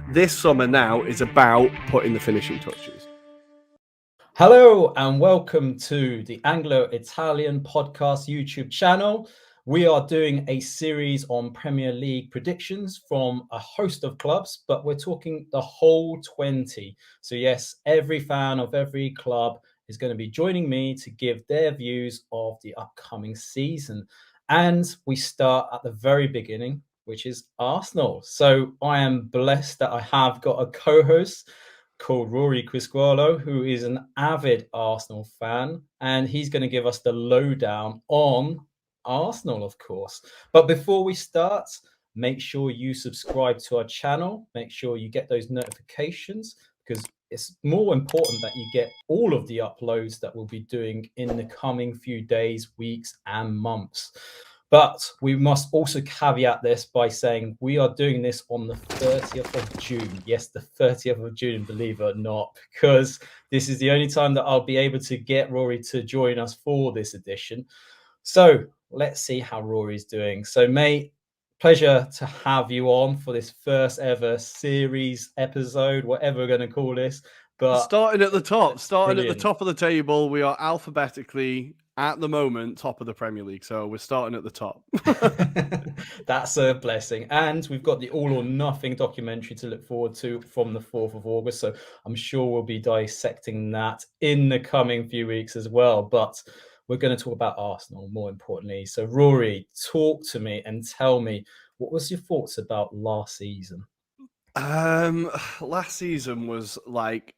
This summer now is about putting the finishing touches. Hello and welcome to the Anglo-Italian Podcast YouTube channel. We are doing a series on Premier League predictions from a host of clubs, but we're talking the whole 20. So yes, every fan of every club is going to be joining me to give their views of the upcoming season. And we start at the very beginning, which is Arsenal. So I am blessed that I have got a co-host called Ruairi Criscuolo, who is an avid Arsenal fan, and he's going to give us the lowdown on Arsenal, of course. But before we start, make sure you subscribe to our channel. Make sure you get those notifications, because it's more important that you get all of the uploads that we'll be doing in the coming few days, weeks, and months. But we must also caveat this by saying we are doing this on the 30th of June. Yes, the 30th of June, believe it or not, because this is the only time that I'll be able to get Rory to join us for this edition. So let's see how Rory's doing. So, mate, pleasure to have you on for this first ever series episode, whatever we're going to call this. But starting at the top of the table, we are alphabetically at the moment top of the Premier League, so we're starting at the top. That's a blessing. And we've got the All or Nothing documentary to look forward to from the 4th of August, so I'm sure we'll be dissecting that in the coming few weeks as well. But we're going to talk about Arsenal more importantly. So Rory, talk to me and tell me, what was your thoughts about last season? Last season was like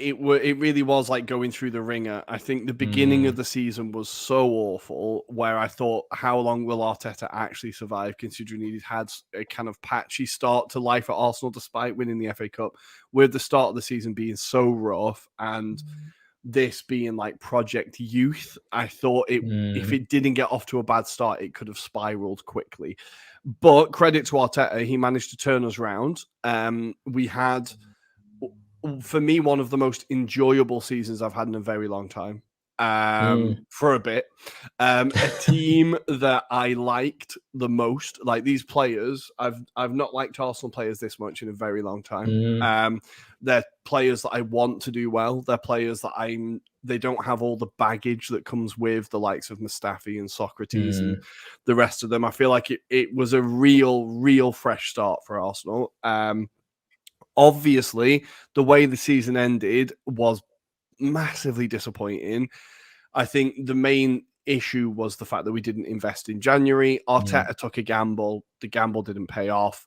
it really was like going through the ringer. I think the beginning of the season was so awful, where I thought, how long will Arteta actually survive, considering he had a kind of patchy start to life at Arsenal despite winning the FA Cup, with the start of the season being so rough and this being like Project Youth. I thought if it didn't get off to a bad start, it could have spiraled quickly. But credit to Arteta, he managed to turn us around. We had, for me, one of the most enjoyable seasons I've had in a very long time. For a bit, a team that I liked the most, like these players. I've not liked Arsenal players this much in a very long time. They're players that I want to do well. They're players that they don't have all the baggage that comes with the likes of Mustafi and Socrates and the rest of them. I feel like it was a real fresh start for Arsenal. Obviously, the way the season ended was massively disappointing. I think the main issue was the fact that we didn't invest in January. Arteta took a gamble. The gamble didn't pay off.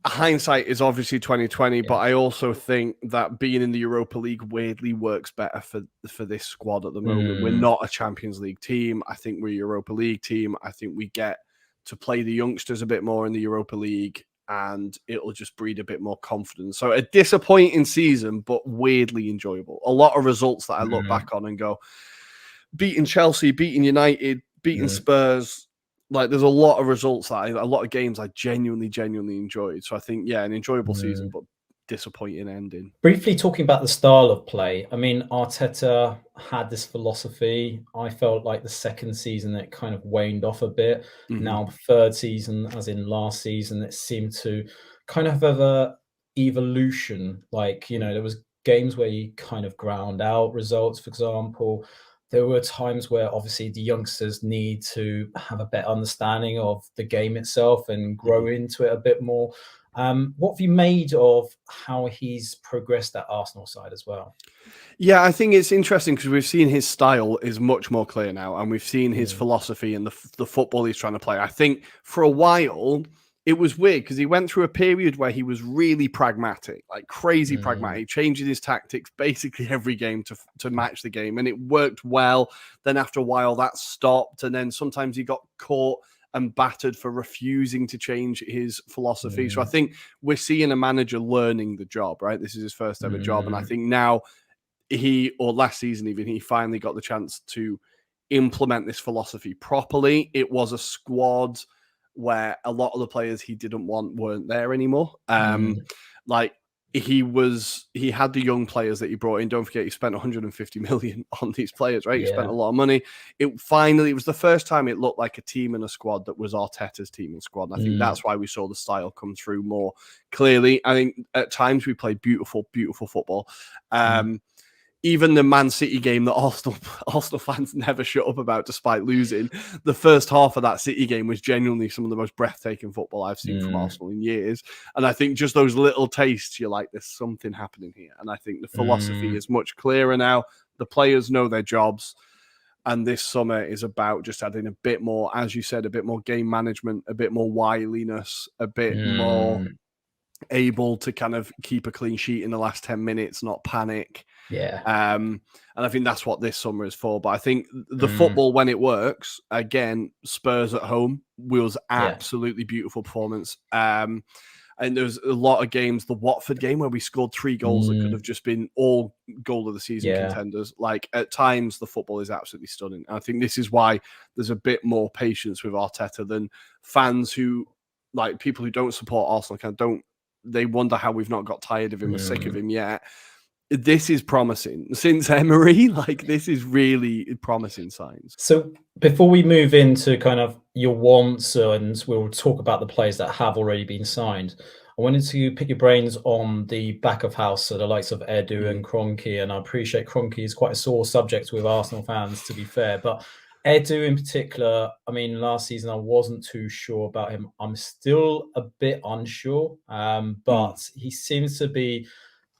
Hindsight is obviously 2020, but I also think that being in the Europa League weirdly works better for this squad at the moment. We're not a Champions League team. I think we're a Europa League team. I think we get to play the youngsters a bit more in the Europa League, and it'll just breed a bit more confidence. So a disappointing season, but weirdly enjoyable. A lot of results that I look back on and go, beating Chelsea, beating United, beating Spurs. Like, there's a lot of results a lot of games I genuinely enjoyed. So I think, an enjoyable season, but disappointing ending. Briefly talking about the style of play, I mean, Arteta had this philosophy. I felt like the second season it kind of waned off a bit. Now, third season, as in last season, it seemed to kind of have a evolution. Like, there was games where you kind of ground out results, for example. There were times where obviously the youngsters need to have a better understanding of the game itself and grow into it a bit more. What have you made of how he's progressed at Arsenal side as well? Yeah, I think it's interesting because we've seen his style is much more clear now, and we've seen his philosophy and the football he's trying to play. I think for a while it was weird because he went through a period where he was really pragmatic, like crazy pragmatic, changing his tactics basically every game to match the game, and it worked well. Then after a while that stopped, and then sometimes he got caught and battered for refusing to change his philosophy. So I think we're seeing a manager learning the job, right? This is his first ever job. And I think now last season even, he finally got the chance to implement this philosophy properly. It was a squad where a lot of the players he didn't want weren't there anymore. Like he had the young players that he brought in. Don't forget, he spent 150 million on these players, right? He spent a lot of money. It was the first time it looked like a team and a squad that was Arteta's team and squad. And I think that's why we saw the style come through more clearly. I think at times we played beautiful, beautiful football. Even the Man City game that Arsenal fans never shut up about despite losing, the first half of that City game was genuinely some of the most breathtaking football I've seen from Arsenal in years. And I think just those little tastes, you're like, there's something happening here. And I think the philosophy is much clearer now. The players know their jobs. And this summer is about just adding a bit more, as you said, a bit more game management, a bit more wiliness, a bit more able to kind of keep a clean sheet in the last 10 minutes, not panic. And I think that's what this summer is for. But I think the football, when it works, again, Spurs at home was absolutely beautiful performance. And there's a lot of games, the Watford game where we scored 3 goals that could have just been all goal of the season contenders. Like at times, the football is absolutely stunning. And I think this is why there's a bit more patience with Arteta than fans who, like people who don't support Arsenal, they wonder how we've not got tired of him or sick of him yet. This is promising. Since Emery, this is really promising signs. So before we move into kind of your wants, and we'll talk about the players that have already been signed, I wanted to pick your brains on the back of house, so the likes of Edu and Kroenke. And I appreciate Kroenke is quite a sore subject with Arsenal fans, to be fair. But Edu in particular, I mean, last season I wasn't too sure about him. I'm still a bit unsure, but he seems to be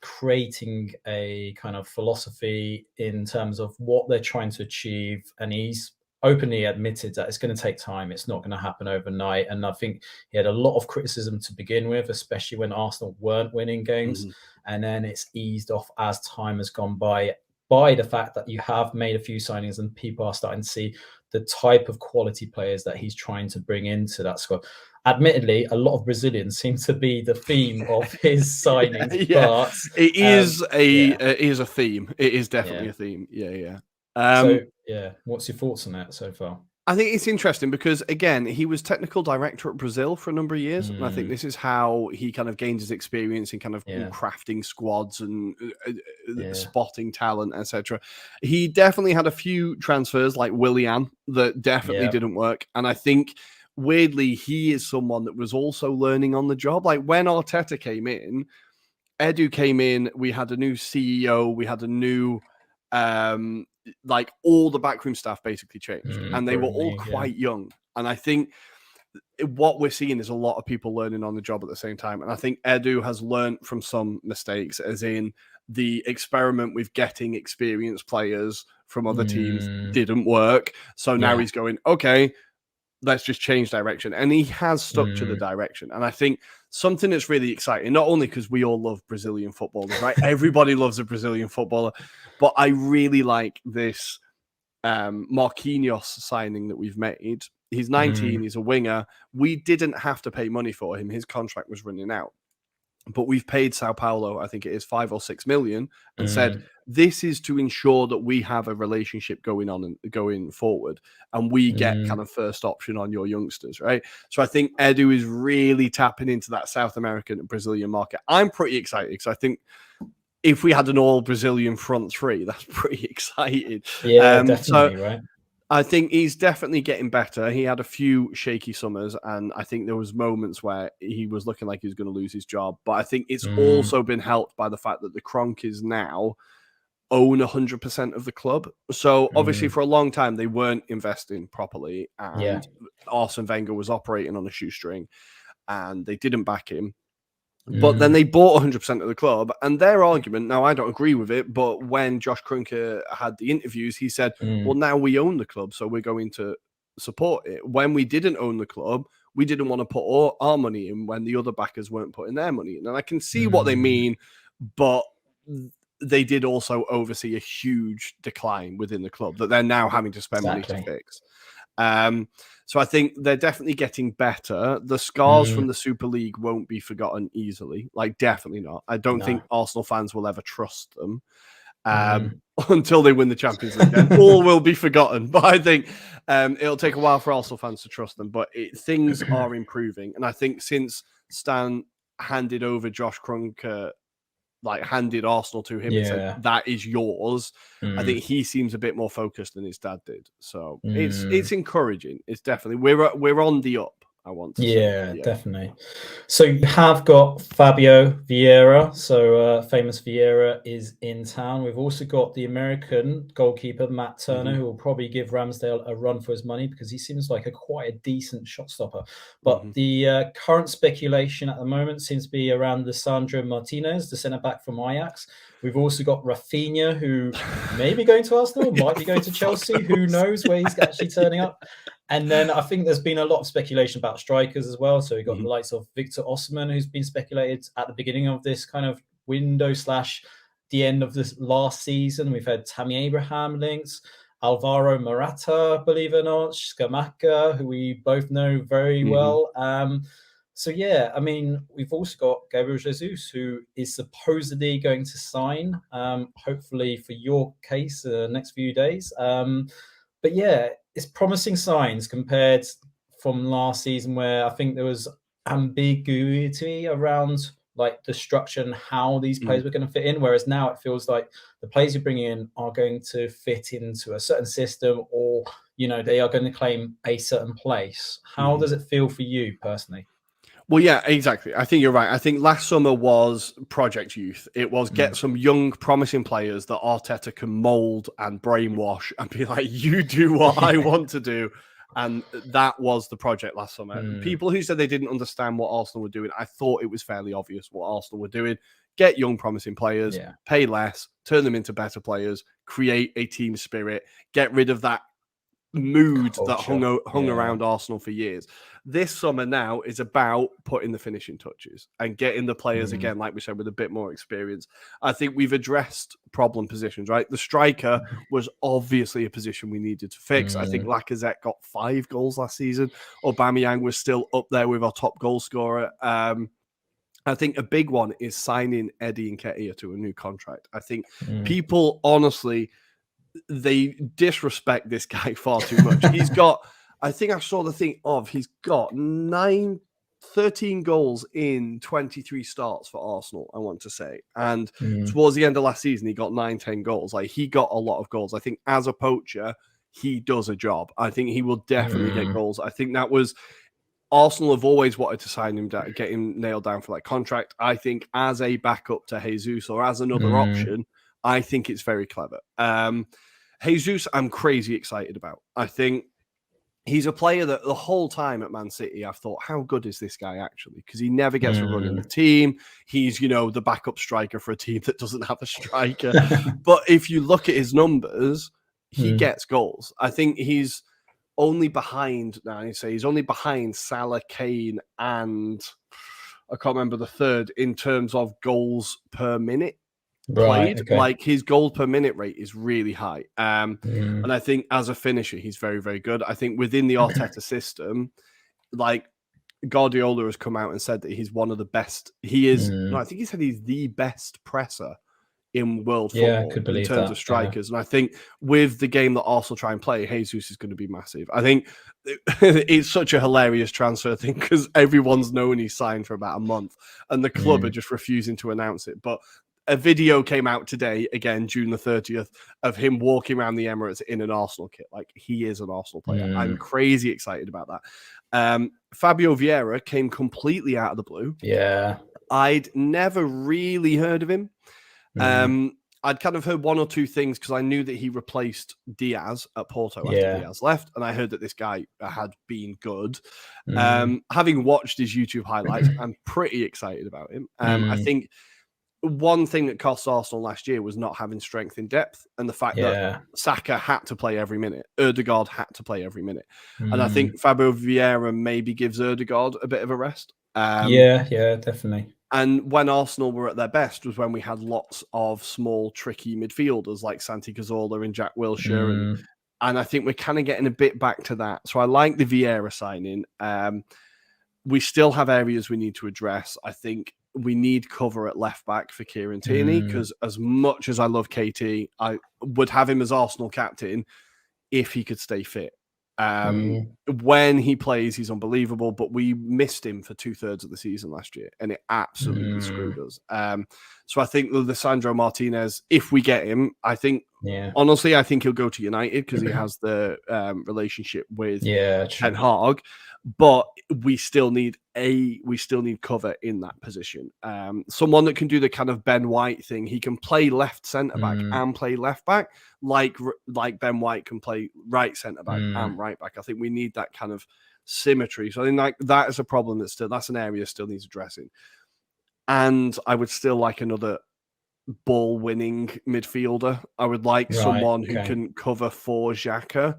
creating a kind of philosophy in terms of what they're trying to achieve. And he's openly admitted that it's going to take time. It's not going to happen overnight. And I think he had a lot of criticism to begin with, especially when Arsenal weren't winning games. And then it's eased off as time has gone by the fact that you have made a few signings and people are starting to see the type of quality players that he's trying to bring into that squad. Admittedly, a lot of Brazilians seem to be the theme of his signings. But it is a theme. It is definitely a theme. What's your thoughts on that so far? I think it's interesting because, again, he was technical director at Brazil for a number of years. And I think this is how he kind of gained his experience in kind of crafting squads and spotting talent, etc. He definitely had a few transfers like Willian that definitely didn't work. And I think, weirdly, he is someone that was also learning on the job. Like when Arteta came in, Edu came in, we had a new CEO, we had a new... like all the backroom staff basically changed and they were all quite young. And I think what we're seeing is a lot of people learning on the job at the same time. And I think Edu has learned from some mistakes, as in the experiment with getting experienced players from other teams didn't work. So now he's going, okay, let's just change direction. And he has stuck to the direction. And I think something that's really exciting, not only because we all love Brazilian footballers, right? Everybody loves a Brazilian footballer. But I really like this Marquinhos signing that we've made. He's 19. He's a winger. We didn't have to pay money for him. His contract was running out. But we've paid Sao Paulo, I think it is 5 or 6 million, and said, this is to ensure that we have a relationship going on and going forward. And we get kind of first option on your youngsters, right? So I think Edu is really tapping into that South American and Brazilian market. I'm pretty excited because I think if we had an all Brazilian front three, that's pretty exciting. Yeah, definitely, right? I think he's definitely getting better. He had a few shaky summers, and I think there was moments where he was looking like he was going to lose his job. But I think it's also been helped by the fact that the Kroenkes now own 100% of the club. So obviously for a long time, they weren't investing properly, and Arsene Wenger was operating on a shoestring, and they didn't back him. But then they bought 100% of the club, and their argument, now I don't agree with it, but when Josh Kroenke had the interviews, he said, well, now we own the club, so we're going to support it. When we didn't own the club, we didn't want to put all our money in when the other backers weren't putting their money in. And I can see what they mean, but they did also oversee a huge decline within the club that they're now having to spend money to fix. So I think they're definitely getting better. The scars from the Super League won't be forgotten easily. Like, definitely not. I don't think Arsenal fans will ever trust them until they win the Champions League. Then all will be forgotten. But I think it'll take a while for Arsenal fans to trust them. But things are improving. And I think since Stan handed over Josh Kroenke like handed Arsenal to him and said, that is yours. I think he seems a bit more focused than his dad did. So it's encouraging. It's definitely, we're on the up, I want to say. Yeah, definitely. So you have got Fabio Vieira. So famous Vieira is in town. We've also got the American goalkeeper, Matt Turner, who will probably give Ramsdale a run for his money because he seems like quite a decent shot stopper. But the current speculation at the moment seems to be around Lisandro Martinez, the centre-back from Ajax. We've also got Rafinha, who may be going to Arsenal, might be going to Chelsea. Who knows where he's actually turning up? And then I think there's been a lot of speculation about strikers as well. So we've got the likes of Victor Osimhen, who's been speculated at the beginning of this kind of window / the end of this last season. We've had Tammy Abraham links, Alvaro Morata, believe it or not, Scamacca, who we both know very well. So, yeah, I mean, we've also got Gabriel Jesus, who is supposedly going to sign, hopefully for your case, next few days. But, yeah, it's promising signs compared from last season where I think there was ambiguity around like the structure and how these players were going to fit in. Whereas now it feels like the players you bring in are going to fit into a certain system or, you know, they are going to claim a certain place. How does it feel for you personally? Well, yeah, exactly. I think you're right. I think last summer was Project Youth. It was get some young, promising players that Arteta can mold and brainwash and be like, you do what I want to do. And that was the project last summer. People who said they didn't understand what Arsenal were doing, I thought it was fairly obvious what Arsenal were doing. Get young, promising players, pay less, turn them into better players, create a team spirit, get rid of that mood that hung around Arsenal for years. This summer now is about putting the finishing touches and getting the players again, like we said, with a bit more experience. I think we've addressed problem positions, right? The striker was obviously a position we needed to fix. I think Lacazette got 5 goals last season. Aubameyang was still up there with our top goal scorer. I think a big one is signing Eddie Nketiah to a new contract. I think people honestly, they disrespect this guy far too much. He's got, I think I saw the thing of, he's got 13 goals in 23 starts for Arsenal, I want to say. And towards the end of last season, he got 9-10 goals. Like, he got a lot of goals. I think as a poacher, he does a job. I think he will definitely get goals. I think that was, Arsenal have always wanted to sign him down, get him nailed down for like contract. I think as a backup to Jesus or as another option, I think it's very clever. Jesus, I'm crazy excited about. I think he's a player that the whole time at Man City, I've thought, how good is this guy actually? Because he never gets a run in the team. He's, you know, the backup striker for a team that doesn't have a striker. But if you look at his numbers, he gets goals. I think he's only behind, he's only behind Salah, Kane, and I can't remember the third in terms of goals per minute played. Okay. Like, his goal per minute rate is really high. And I think as a finisher, he's very, very good. I think within the Arteta system, like, Guardiola has come out and said that he's one of the best. He is, no, I think he said he's the best presser in world football in terms of strikers. And I think with the game that Arsenal try and play, Jesus is going to be massive. I think it's such a hilarious transfer thing because everyone's known he's signed for about a month and the club are just refusing to announce it. But a video came out today, again, June the 30th, of him walking around the Emirates in an Arsenal kit. Like, he is an Arsenal player. I'm crazy excited about that. Fabio Vieira came completely out of the blue. Yeah. I'd never really heard of him. I'd kind of heard one or two things because I knew that he replaced Diaz at Porto after Diaz left, and I heard that this guy had been good. Having watched his YouTube highlights, I'm pretty excited about him. I think one thing that cost Arsenal last year was not having strength in depth and the fact that Saka had to play every minute. Ødegaard had to play every minute. And I think Fabio Vieira maybe gives Ødegaard a bit of a rest. Yeah, definitely. And when Arsenal were at their best was when we had lots of small, tricky midfielders like Santi Cazorla and Jack Wilshere. And I think we're kind of getting a bit back to that. So I like the Vieira signing. We still have areas we need to address. I think we need cover at left back for Kieran Tierney because as much as I love KT, I would have him as Arsenal captain if he could stay fit. When he plays, he's unbelievable, but we missed him for 2/3 of the season last year, and it absolutely screwed us. So I think Lisandro Martinez, if we get him, I think, honestly, I think he'll go to United because he has the relationship with Ten Hag. But we still need cover in that position. Someone that can do the kind of Ben White thing. He can play left centre back and play left back, like Ben White can play right centre back and right back. I think we need that kind of symmetry. So I think like that is a problem that's an area still needs addressing. And I would still like another ball-winning midfielder. I would like someone who can cover for Xhaka.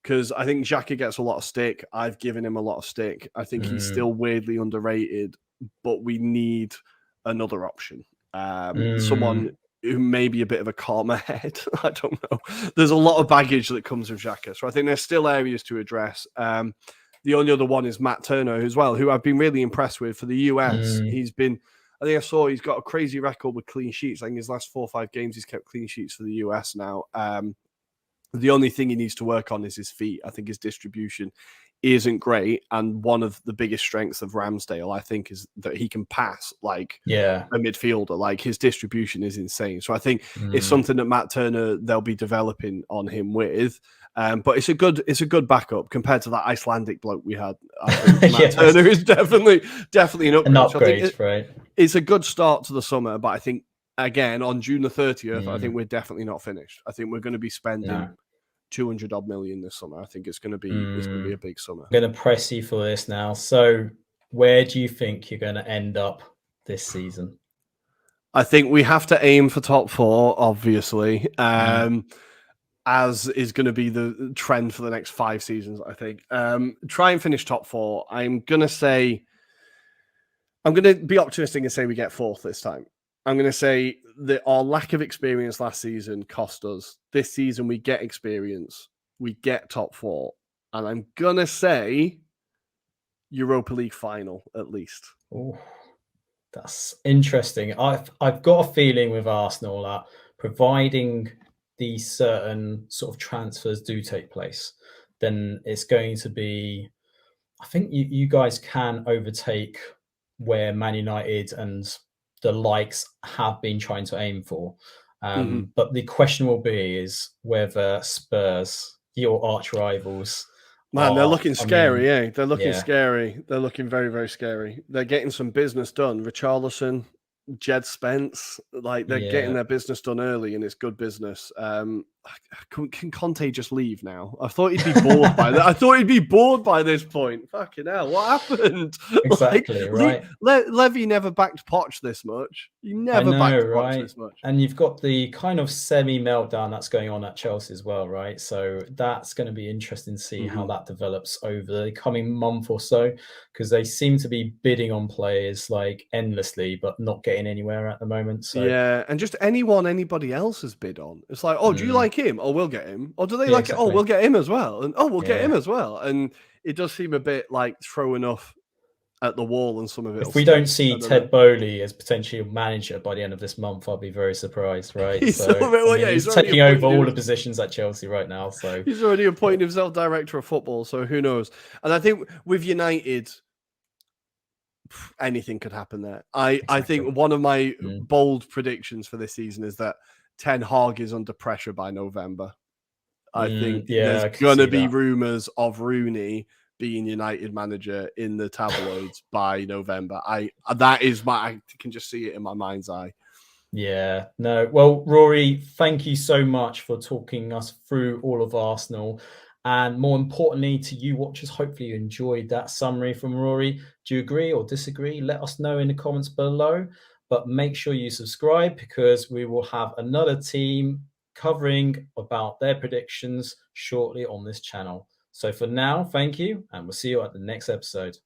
Because I think Xhaka gets a lot of stick. I've given him a lot of stick. I think he's still weirdly underrated, but we need another option. Someone who may be a bit of a calmer head. I don't know. There's a lot of baggage that comes with Xhaka. So I think there's still areas to address. The only other one is Matt Turner as well, who I've been really impressed with for the US. He's got a crazy record with clean sheets. I think his last 4 or 5 games, he's kept clean sheets for the US now. The only thing he needs to work on is his feet. I think his distribution isn't great. And one of the biggest strengths of Ramsdale, I think, is that he can pass like a midfielder. Like his distribution is insane. So I think it's something that Matt Turner, they'll be developing on him with. But it's a good backup compared to that Icelandic bloke we had. I think Matt Turner is definitely an upgrade. Right. It's a good start to the summer, but I think, again, on June the 30th, I think we're definitely not finished. I think we're going to be spending 200 odd million this summer. I think it's going to be a big summer. I'm going to press you for this now. So where do you think you're going to end up this season? I think we have to aim for top 4, obviously, as is going to be the trend for the next 5 seasons, I think. Try and finish top 4. I'm going to be optimistic and say we get 4th this time. I'm going to say that our lack of experience last season cost us. This season, we get experience. We get top 4. And I'm going to say Europa League final, at least. Oh, that's interesting. I've got a feeling with Arsenal that providing these certain sort of transfers do take place, then it's going to be... I think you guys can overtake where Man United and the likes have been trying to aim for. But the question will be is whether Spurs, your arch rivals... Man, they're looking scary, They're looking scary. They're looking very, very scary. They're getting some business done. Richarlison, Jed Spence, like they're getting their business done early, and it's good business. Can Conte just leave now? I thought he'd be bored by that. I thought he'd be bored by this point. Fucking hell, what happened? Exactly, right. Levy never backed Poch this much. He never backed Poch this much. And you've got the kind of semi-meltdown that's going on at Chelsea as well, right? So that's going to be interesting to see how that develops over the coming month or so, because they seem to be bidding on players like endlessly, but not getting anywhere at the moment. So and just anybody else has bid on. It's like, oh, do you like him? Oh, we'll get him. Or do they like it? Oh, we'll get him as well. And we'll get him as well. And it does seem a bit like throw enough at the wall, and some of it. If we don't see Ted Bowley as potentially a manager by the end of this month, I'll be very surprised, right? He's taking over all the positions at Chelsea right now. So he's already appointed himself director of football. So who knows? And I think with United, anything could happen there. I think one of my bold predictions for this season is that Ten Hag is under pressure by November. I think there's going to be rumours of Rooney being United manager in the tabloids by November. I can just see it in my mind's eye. Yeah, no. Well, Ruairi, thank you so much for talking us through all of Arsenal. And more importantly, to you watchers, hopefully you enjoyed that summary from Ruairi. Do you agree or disagree? Let us know in the comments below. But make sure you subscribe, because we will have another team covering about their predictions shortly on this channel. So for now, thank you, and we'll see you at the next episode.